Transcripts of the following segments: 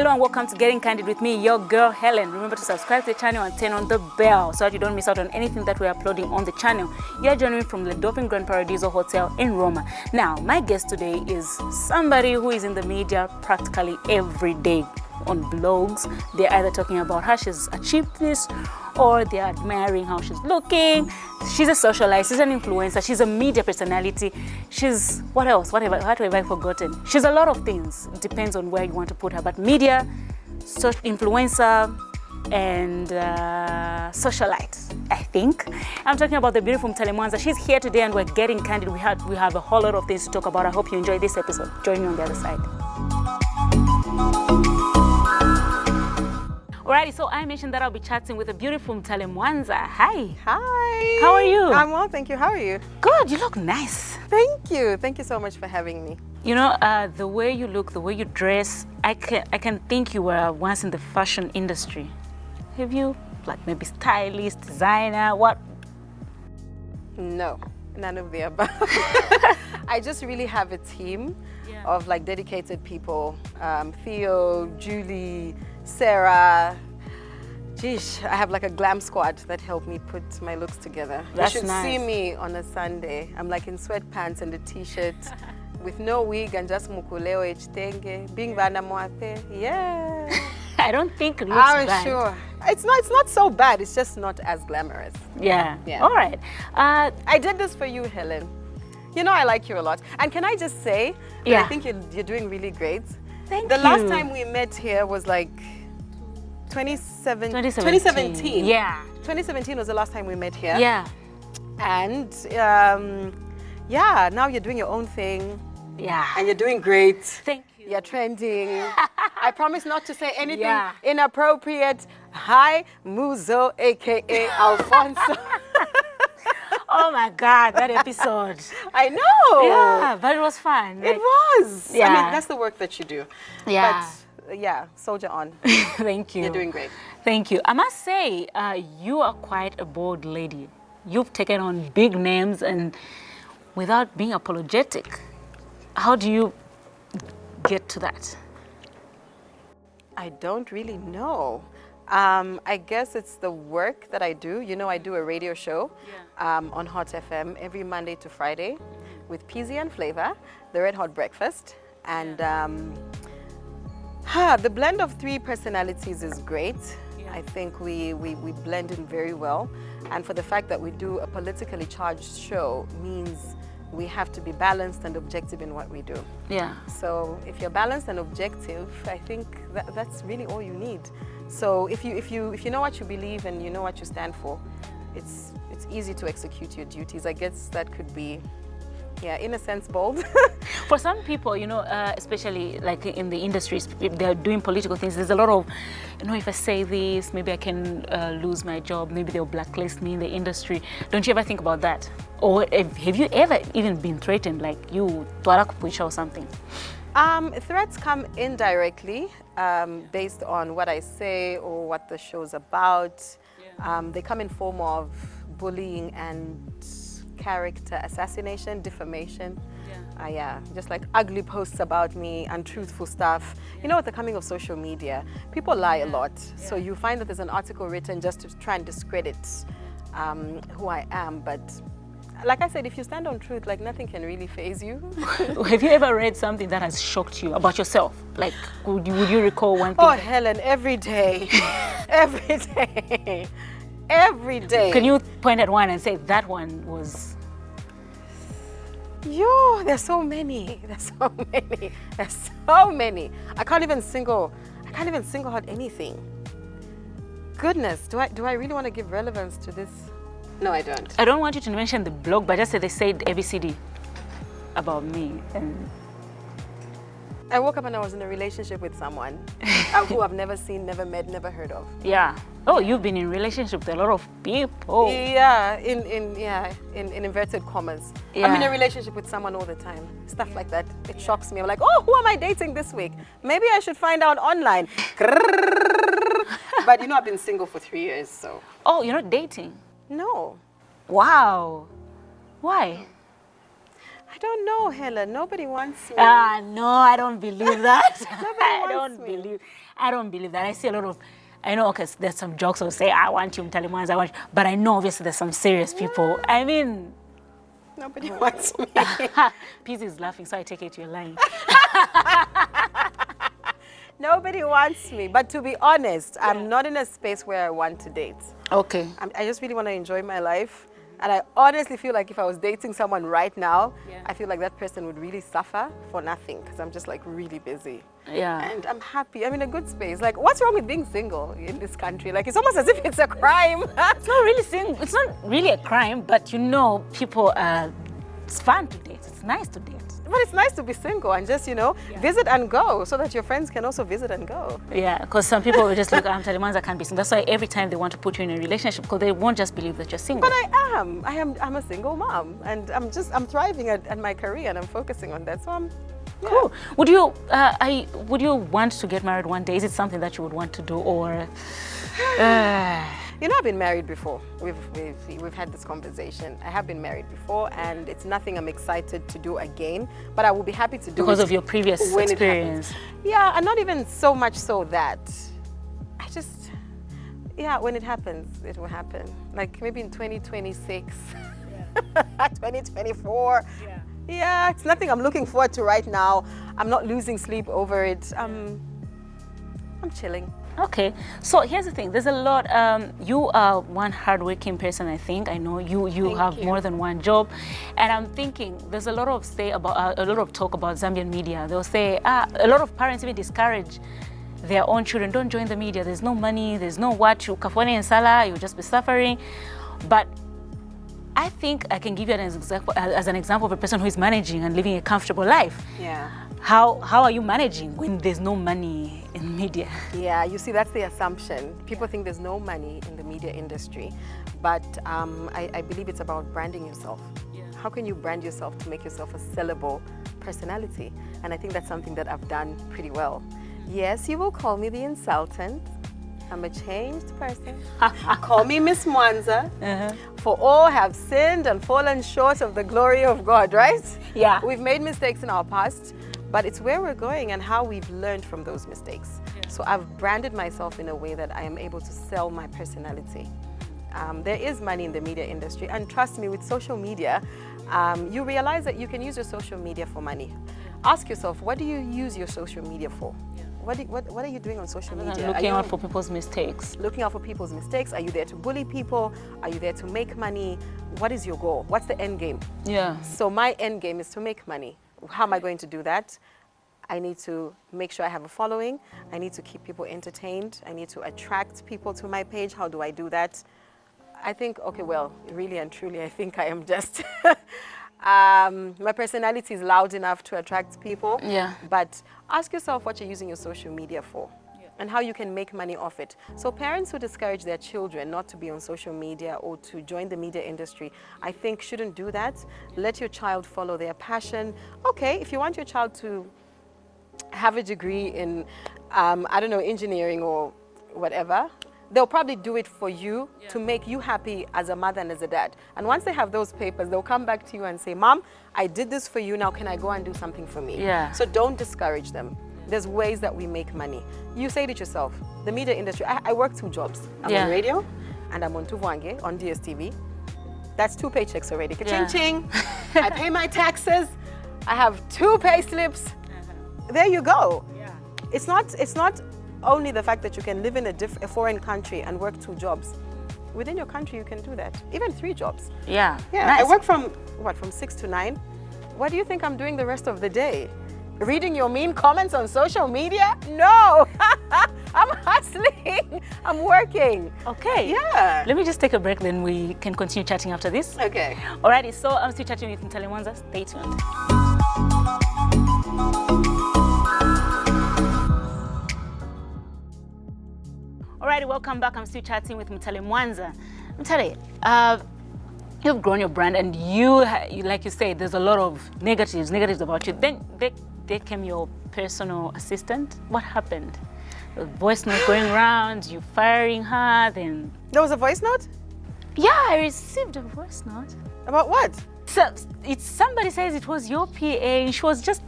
Hello and welcome to Getting Candid with me, your girl Helen. Remember to subscribe to the channel and turn on the bell so that you don't miss out on anything that we're uploading on the channel. You're joining me from the Dolphin Grand Paradiso Hotel in Roma. Now, my guest today is somebody who is in the media practically every day. On blogs, they're either talking about how she's achieved this or they're admiring how she's looking. She's a socialite, she's an influencer, she's a media personality, she's what else? What have I forgotten? She's a lot of things. It depends on where you want to put her. But media, influencer, and socialite, I think. I'm talking about the beautiful Mutale Mwanza. She's here today and we're getting candid. We have a whole lot of things to talk about. I hope you enjoy this episode. Join me on the other side. Alrighty, so I mentioned that I'll be chatting with a beautiful Mutale Mwanza. Hi. Hi. How are you? I'm well, thank you. How are you? Good, you look nice. Thank you. Thank you so much for having me. You know, the way you look, the way you dress, I can think you were once in the fashion industry. Have you? Like maybe stylist, designer, what? No, none of the above. I just really have a team of like dedicated people. Theo, Julie, Sarah. Geesh, I have like a glam squad that help me put my looks together. That's you should nice. see me on a Sunday. I'm like in sweatpants and a t-shirt with no wig and just mukuleo htenge, being vana moate. Yeah. I don't think it looks I'm bad. sure. It's not so bad. It's just not as glamorous. Yeah. Yeah. All right. I did this for you, Helen. You know I like you a lot. And can I just say that I think you're doing really great. Thank you. The last time we met here was like 2017. Yeah. 2017 was the last time we met here. Yeah. And yeah, now you're doing your own thing. Yeah. And you're doing great. Thank you. You're trending. I promise not to say anything Yeah. inappropriate. Hi, Muzo, aka Alfonso. Oh my God, that episode. I know. Yeah, but it was fun. It was. Yeah. I mean, that's the work that you do. Yeah. But yeah, soldier on. Thank you. You're doing great. Thank you. I must say, you are quite a bold lady. You've taken on big names and without being apologetic. How do you get to that? I don't really know. I guess it's the work that I do. You know, I do a radio show on Hot FM every Monday to Friday with Peasy and Flavor, the Red Hot Breakfast. And the blend of three personalities is great. I think we blend in very well. And for the fact that we do a politically charged show means we have to be balanced and objective in what we do. Yeah. So if you're balanced and objective, I think that's really all you need. So if you know what you believe and you know what you stand for, it's easy to execute your duties. I guess that could be, in a sense, bold. For some people, you know, especially like in the industries, if they're doing political things, there's a lot of, you know, if I say this, maybe I can lose my job, maybe they'll blacklist me in the industry. Don't you ever think about that? Or have you ever even been threatened, like you, Twarakupuisha or something? Threats come indirectly based on what I say or what the show's about. They come in form of bullying and character assassination, defamation. Just like ugly posts about me, untruthful stuff. You know, with the coming of social media, people lie a lot. So you find that there's an article written just to try and discredit who I am. But like I said, if you stand on truth, like nothing can really faze you. Have you ever read something that has shocked you about yourself? Like, would you recall one thing? Oh, Helen, every day. Every day. Every day. Can you point at one and say that one was... Yo, there's so many. There's so many. There's so many. I can't even single out anything. Goodness, do I really want to give relevance to this? No, I don't. I don't want you to mention the blog, but just say they said ABCD about me. And I woke up and I was in a relationship with someone who I've never seen, never met, never heard of. Yeah. Oh, you've been in relationship with a lot of people. Yeah, in inverted commas. Yeah. I'm in a relationship with someone all the time. Stuff like that. It shocks me. I'm like, oh, who am I dating this week? Maybe I should find out online. But you know, I've been single for 3 years, so. Oh, you're not dating? No. Wow. Why? I I don't know, Helen. Nobody wants me. No, I don't believe that. Nobody wants me. I don't believe that. I see a lot of, I know, okay, there's some jokes who say, I want you, Mutale Mwanza, I want you. But I know obviously there's some serious people. I mean, nobody wants me. Peace is laughing, so I take it you're lying. Nobody wants me. But to be honest, I'm not in a space where I want to date. Okay. I just really want to enjoy my life. And I honestly feel like if I was dating someone right now, I feel like that person would really suffer for nothing because I'm just like really busy. Yeah. And I'm happy. I'm in a good space. Like, what's wrong with being single in this country? Like, it's almost as if it's a crime. It's not really it's not really a crime, but you know, people, it's fun to date. It's nice to date. But it's nice to be single and just, you know, visit and go so that your friends can also visit and go. Yeah, because some people will just look at Mutale Mwanza can't be single. That's why every time they want to put you in a relationship, because they won't just believe that you're single. But I am. I'm a single mom and I'm thriving at my career and I'm focusing on that. So I'm cool. Would you want to get married one day? Is it something that you would want to do, or You know, I've been married before. We've had this conversation. I have been married before, and it's nothing I'm excited to do again. But I will be happy to do because it of your previous experience. Yeah, and not even so much so that I just, when it happens, it will happen. Like maybe in 2026, 2024. Yeah, it's nothing I'm looking forward to right now. I'm not losing sleep over it. I'm chilling. Okay, so here's the thing. There's a lot. You are one hardworking person. I think I know you. You have more than one job, and I'm thinking there's a lot of a lot of talk about Zambian media. They'll say a lot of parents even discourage their own children. Don't join the media. There's no money. There's no what. You kafone and sala. You'll just be suffering. But I think I can give you as an example of a person who is managing and living a comfortable life. Yeah. How are you managing when there's no money in media? Yeah, you see, that's the assumption. People think there's no money in the media industry, but I believe it's about branding yourself. Yeah. How can you brand yourself to make yourself a sellable personality? And I think that's something that I've done pretty well. Yes, you will call me the insultant. I'm a changed person. Call me Miss Mwanza. For all have sinned and fallen short of the glory of God, right? Yeah. We've made mistakes in our past, but it's where we're going and how we've learned from those mistakes. Yeah. So I've branded myself in a way that I am able to sell my personality. There is money in the media industry, and trust me, with social media, you realize that you can use your social media for money. Ask yourself, what do you use your social media for? What are you doing on social media? Looking out for people's mistakes. Looking out for people's mistakes. Are you there to bully people? Are you there to make money? What is your goal? What's the end game? Yeah. So my end game is to make money. How am I going to do that? I need to make sure I have a following. I need to keep people entertained. I need to attract people to my page. How do I do that? I think, okay, well, really and truly, I think I am just... my personality is loud enough to attract people. Yeah. But ask yourself what you're using your social media for and how you can make money off it. So parents who discourage their children not to be on social media or to join the media industry, I think shouldn't do that. Let your child follow their passion. Okay, if you want your child to have a degree in, I don't know, engineering or whatever, they'll probably do it for you to make you happy as a mother and as a dad. And once they have those papers, they'll come back to you and say, Mom, I did this for you, now can I go and do something for me? Yeah. So don't discourage them. There's ways that we make money. You say it yourself, the media industry, I work 2 jobs. I'm on radio and I'm on Tuvange, on DSTV. That's 2 paychecks already. Ka-ching, ching. I pay my taxes. I have 2 pay slips. There you go. Yeah. It's not only the fact that you can live in a foreign country and work 2 jobs. Within your country, you can do that. Even 3 jobs. Yeah. Nice. I work from 6 to 9. What do you think I'm doing the rest of the day? Reading your mean comments on social media? No. I'm hustling. I'm working. Okay. Yeah. Let me just take a break, then we can continue chatting after this. Okay. Alrighty, so I'm still chatting with Mutale Mwanza. Stay tuned. Alrighty, welcome back. I'm still chatting with Mutale Mwanza. Mutale, you've grown your brand, and you, like you say, there's a lot of negatives about you. Then they came your personal assistant. What happened? The voice note going around, you firing her, then... There was a voice note? Yeah, I received a voice note. About what? So somebody says it was your PA. She was just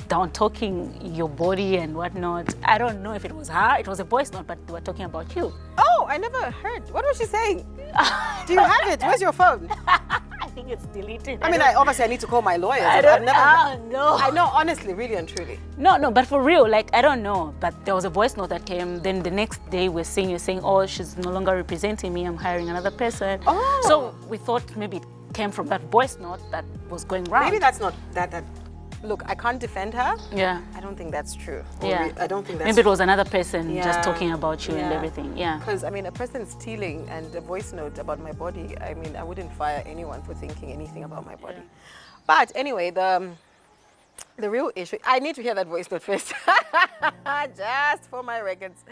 down talking your body and whatnot. I don't know if it was her. It was a voice note, but they were talking about you. Oh, I never heard. What was she saying? Do you have it? Where's your phone? I think it's deleted. I mean, obviously I need to call my lawyers. I know. I know, honestly, really and truly. No, but for real, like, I don't know. But there was a voice note that came. Then the next day we're seeing you saying, oh, she's no longer representing me. I'm hiring another person. Oh. So we thought maybe it came from that voice note that was going round. Maybe that's not that. Look, I can't defend her. Yeah. I don't think that's true. Yeah. I don't think that's maybe it was another person just Yeah. talking about you and Yeah. everything. Yeah. Because, I mean, a person stealing and a voice note about my body, I mean, I wouldn't fire anyone for thinking anything about my body. But anyway, the real issue, I need to hear that voice note first, just for my records.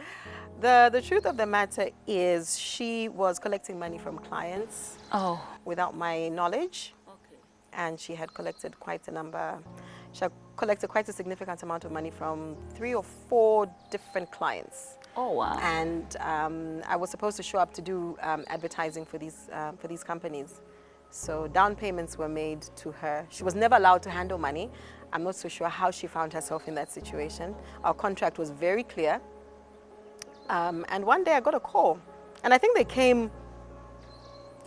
The truth of the matter is she was collecting money from clients without my knowledge. Okay. And she had collected quite a number. She had collected quite a significant amount of money from 3 or 4 different clients. Oh, wow. And I was supposed to show up to do advertising for these companies. So down payments were made to her. She was never allowed to handle money. I'm not so sure how she found herself in that situation. Our contract was very clear. And one day I got a call. And I think they came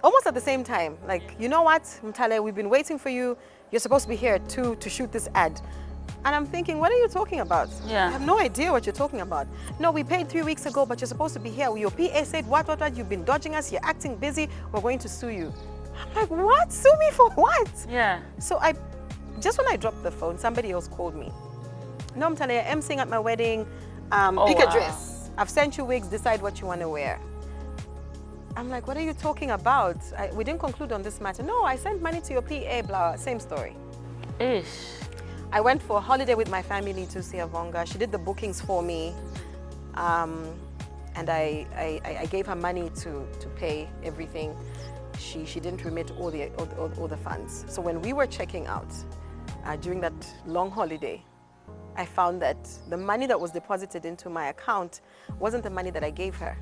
almost at the same time. Like, you know what, Mutale, we've been waiting for you. You're supposed to be here at 2 to shoot this ad. And I'm thinking, what are you talking about? Yeah. I have no idea what you're talking about. No, we paid 3 weeks ago, but you're supposed to be here. Your PA said, what, you've been dodging us, you're acting busy, we're going to sue you. I'm like, what? Sue me for what? Yeah. So just when I dropped the phone, somebody else called me. No, Mutale, I'm emceeing at my wedding. Pick a dress. I've sent you wigs, decide what you want to wear. I'm like, what are you talking about? We didn't conclude on this matter. No, I sent money to your PA, blah, same story. Ish. I went for a holiday with my family to see Avonga. She did the bookings for me. And I gave her money to pay everything. She didn't remit all the funds. So when we were checking out during that long holiday, I found that the money that was deposited into my account wasn't the money that I gave her.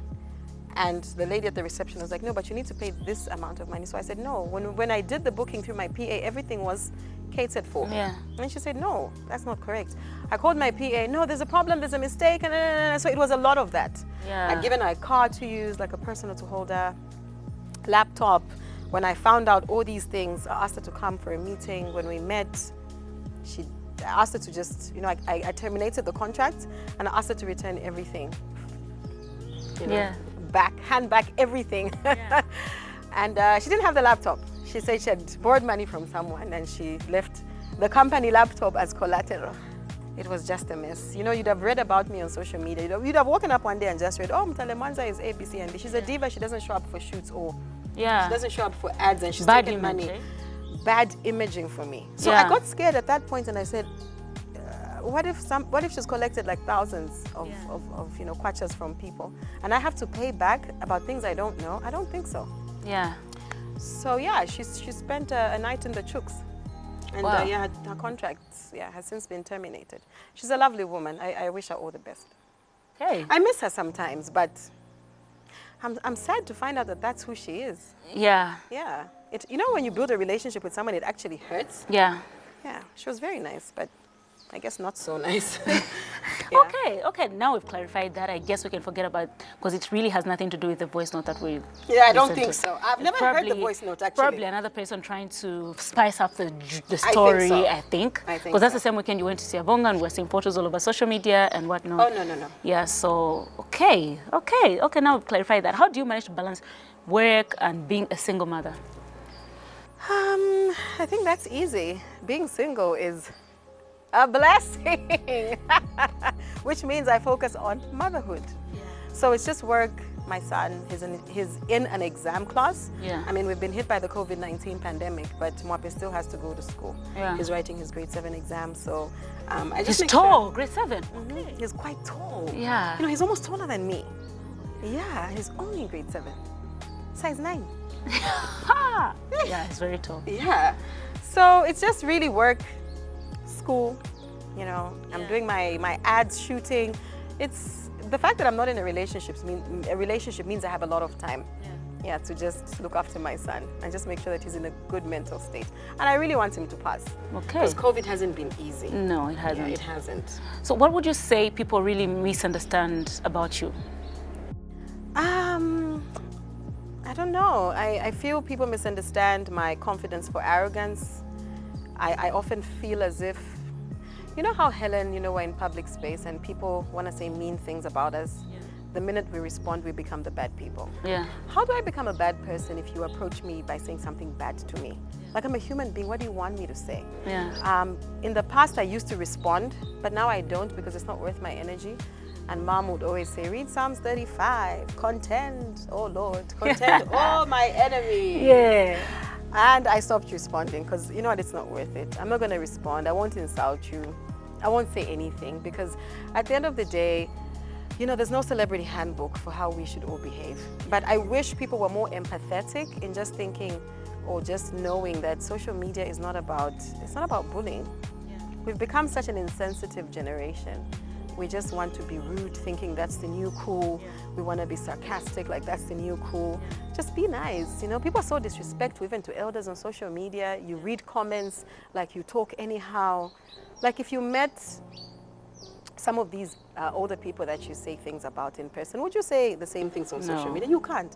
And the lady at the reception was like, no, but you need to pay this amount of money. So I said, no, when I did the booking through my PA, everything was catered for. Yeah. And she said, no, that's not correct. I called my PA, no, there's a problem, there's a mistake. And so it was a lot of that. Yeah. I'd given her a card to use, like a personal to hold her, laptop. When I found out all these things, I asked her to come for a meeting. When we met, I asked her to just, I terminated the contract and I asked her to return everything. Hand back everything. Yeah. And she didn't have the laptop. She said she had borrowed money from someone and she left the company laptop as collateral. It was just a mess. You'd have read about me on social media. You'd have woken up one day and just read, oh, Mutale Mwanza is A, B, C, and D. She's a diva. She doesn't show up for shoots or she doesn't show up for ads and she's taking money. Bad imaging for me. So I got scared at that point and I said, what if she's collected like thousands of kwachas from people and I have to pay back about things I don't know? I don't think so. Yeah. So yeah, she spent a night in the chooks. And her contract has since been terminated. She's a lovely woman. I wish her all the best. Okay. I miss her sometimes, but I'm sad to find out that that's who she is. Yeah. Yeah. When you build a relationship with someone, it actually hurts. Yeah. Yeah. She was very nice, but I guess not so nice. Okay. Now we've clarified that. I guess we can forget about, because it really has nothing to do with the voice note that we. Yeah, I don't think so. I've never heard the voice note actually. Probably another person trying to spice up the story. I think. Because that's the same weekend you went to see Avonga and we're seeing photos all over social media and whatnot. Oh no. Yeah. So okay. Now we've clarified that. How do you manage to balance work and being a single mother? I think that's easy. Being single is a blessing, which means I focus on motherhood. Yeah. So it's just work. My son, he's in an exam class. Yeah. I mean, we've been hit by the COVID-19 pandemic, but Mwape still has to go to school. Yeah. He's writing his grade 7 exam, so he's tall, grade 7. Okay. He's quite tall. Yeah. He's almost taller than me. Yeah, he's only in grade 7, size 9. Yeah, he's very tall. Yeah. So it's just really work, school, I'm doing my ads, shooting. It's the fact that I'm not in a relationship means I have a lot of time. Yeah, to just look after my son and just make sure that he's in a good mental state. And I really want him to pass. Okay. Because COVID hasn't been easy. No, it hasn't. Yeah, it hasn't. So what would you say people really misunderstand about you? I don't know. I feel people misunderstand my confidence for arrogance. I often feel as if, you know how Helen, we're in public space and people want to say mean things about us. Yeah. The minute we respond, we become the bad people. Yeah. How do I become a bad person if you approach me by saying something bad to me? Like, I'm a human being, what do you want me to say? Yeah. In the past, I used to respond, but now I don't because it's not worth my energy. And Mom would always say, read Psalms 35, contend, oh Lord, contend all my enemies. Yeah. And I stopped responding because, you know what, it's not worth it. I'm not going to respond. I won't insult you. I won't say anything because at the end of the day, there's no celebrity handbook for how we should all behave. But I wish people were more empathetic in just thinking or just knowing that social media is not about, it's not about bullying. Yeah. We've become such an insensitive generation. We just want to be rude, thinking that's the new cool. Yeah. We want to be sarcastic, like that's the new cool. Yeah. Just be nice. People are so disrespectful, even to elders on social media. You read comments, like you talk anyhow. Like if you met some of these older people that you say things about in person, would you say the same things on social media? You can't.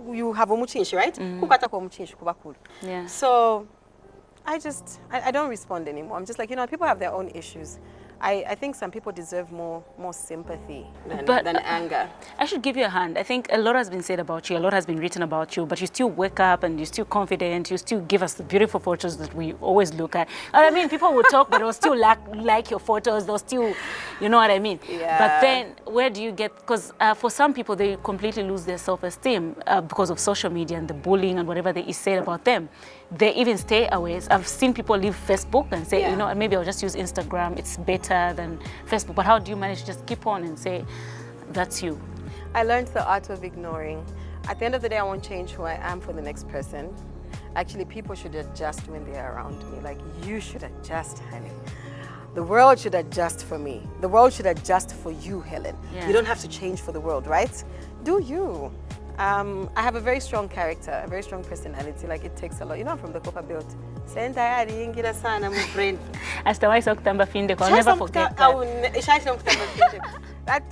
You have omuchinshi, right? Yeah. So I don't respond anymore. I'm just like, people have their own issues. I think some people deserve more sympathy than anger. I should give you a hand. I think a lot has been said about you, a lot has been written about you, but you still wake up and you're still confident, you still give us the beautiful photos that we always look at. I mean, people will talk, but they'll still like your photos, they'll still, you know what I mean? Yeah. But then where do you get, because for some people, they completely lose their self-esteem because of social media and the bullying and whatever they say about them. They even stay away. I've seen people leave Facebook and say, maybe I'll just use Instagram, it's better than Facebook. But how do you manage to just keep on and say, that's you? I learned the art of ignoring. At the end of the day, I won't change who I am for the next person. Actually, people should adjust when they're around me. Like, you should adjust, honey. The world should adjust for me. The world should adjust for you, Helen. Yeah. You don't have to change for the world, right? Do you. I have a very strong character, a very strong personality. Like, it takes a lot. I'm from the Copa Belt. I'll never forget that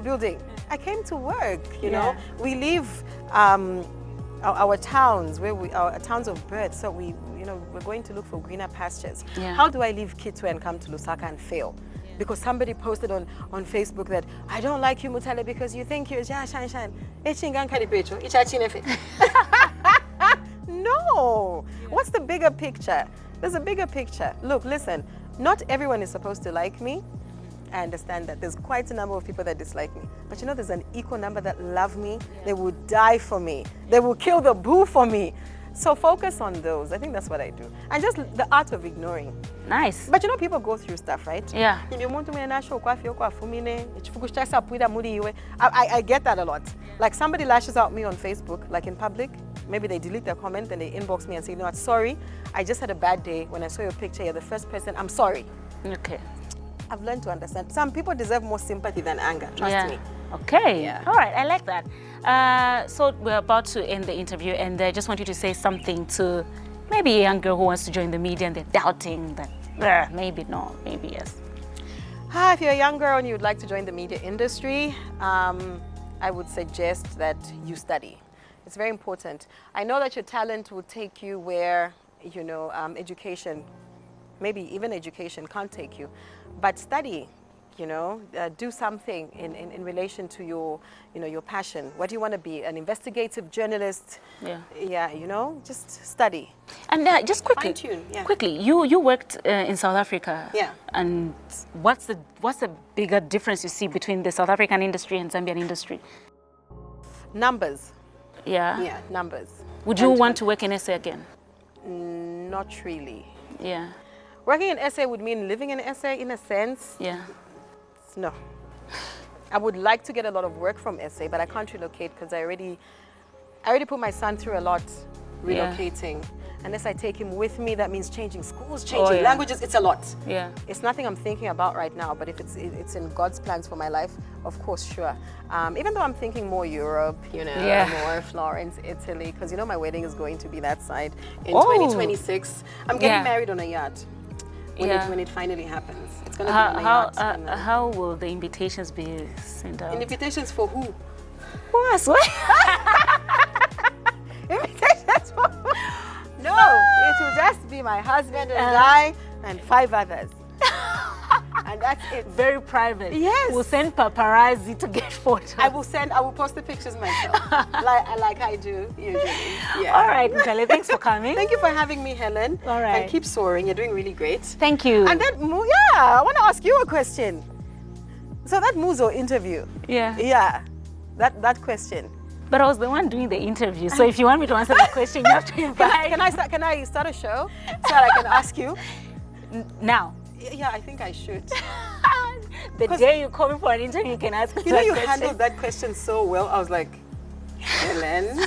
building. I came to work, you know. We leave our towns, our towns of birth, so we're going to look for greener pastures. Yeah. How do I leave Kitwe and come to Lusaka and fail? Because somebody posted on Facebook that I don't like you, Mutale, because you think you're shine. No. What's the bigger picture? There's a bigger picture. Look, listen, not everyone is supposed to like me. I understand that. There's quite a number of people that dislike me. But there's an equal number that love me. They will die for me. They will kill the boo for me. So focus on those. I think that's what I do. And just the art of ignoring. Nice. But people go through stuff, right? Yeah. I get that a lot. Like, somebody lashes out me on Facebook, like in public. Maybe they delete their comment and they inbox me and say, what, sorry, I just had a bad day. When I saw your picture, you're the first person. I'm sorry. Okay. I've learned to understand. Some people deserve more sympathy than anger. Trust me. Okay. Yeah. All right. I like that. So we're about to end the interview, and I just want you to say something to maybe a young girl who wants to join the media and they're doubting that maybe no, maybe yes. If you're a young girl and you'd like to join the media industry, I would suggest that you study. It's very important. I know that your talent will take you where, education, maybe even education can't take you, but study. Do something in relation to your passion. What do you want to be? An investigative journalist? Yeah, just study. And just quickly, fine-tune. Yeah. Quickly, you worked in South Africa. Yeah. And what's the bigger difference you see between the South African industry and Zambian industry? Numbers. Yeah. Yeah, numbers. Would you want to work in SA again? Not really. Yeah. Working in SA would mean living in SA in a sense. Yeah. No. I would like to get a lot of work from SA, but I can't relocate because I already put my son through a lot relocating. unless I take him with me. That means changing schools, changing yeah. languages. It's a lot. Yeah. It's nothing I'm thinking about right now, but if it's in God's plans for my life, of course, sure. Even though I'm thinking more Europe, you know, Yeah. more Florence, Italy, because you know my wedding is going to be that side in Oh. 2026. I'm getting Yeah. married on a yacht when it finally happens. It's going to be on a How, yacht. and, how will the invitations be sent out? invitations for who? What? What? Invitations for who? No, it will just be my husband and I and 5 others. And that's it. Very private. Yes. We'll send paparazzi to get photos. I will post the pictures myself, like I do usually. Yeah. All right, Mutale, thanks for coming. Thank you for having me, Helen. All right. And keep soaring. You're doing really great. Thank you. And then, I want to ask you a question. So that Muzo interview. Yeah. Yeah. That question. But I was the one doing the interview, so if you want me to answer that question, you have to invite. Can I start a show so that I can ask you? Now. Yeah, I think I should. The day you call me for an interview, you can ask me You know, that you question. handled that question so well. I was like, Helen.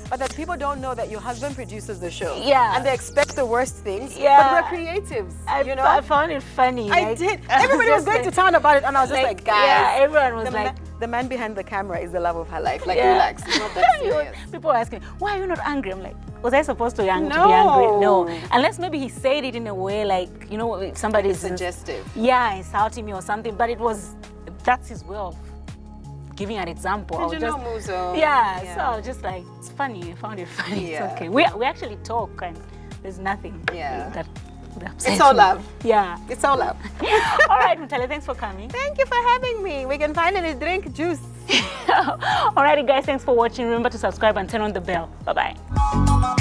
But that people don't know that your husband produces the show. Yeah. And they expect the worst things. Yeah. But we're creatives. I found it funny. I did. Everybody was going to town about it, and I was just like, guys. Yeah, everyone was the man behind the camera is the love of her life. Like, Yeah. relax. It's not that serious. People were asking, why are you not angry? I'm like, was I supposed to be angry? No. No. Unless maybe he said it in a way like, you know, if somebody is Suggestive. Yeah, insulting me or something. But that's his way of giving an example. And you know Muzo. Yeah, so I was just like, it's funny. I found it funny. Yeah. It's okay. We actually talk and there's nothing that upsets It's all me. love. Yeah. It's all love. All right, Mutale, thanks for coming. Thank you for having me. We can finally drink juice. Alrighty, guys, thanks for watching. Remember to subscribe and turn on the bell. Bye-bye.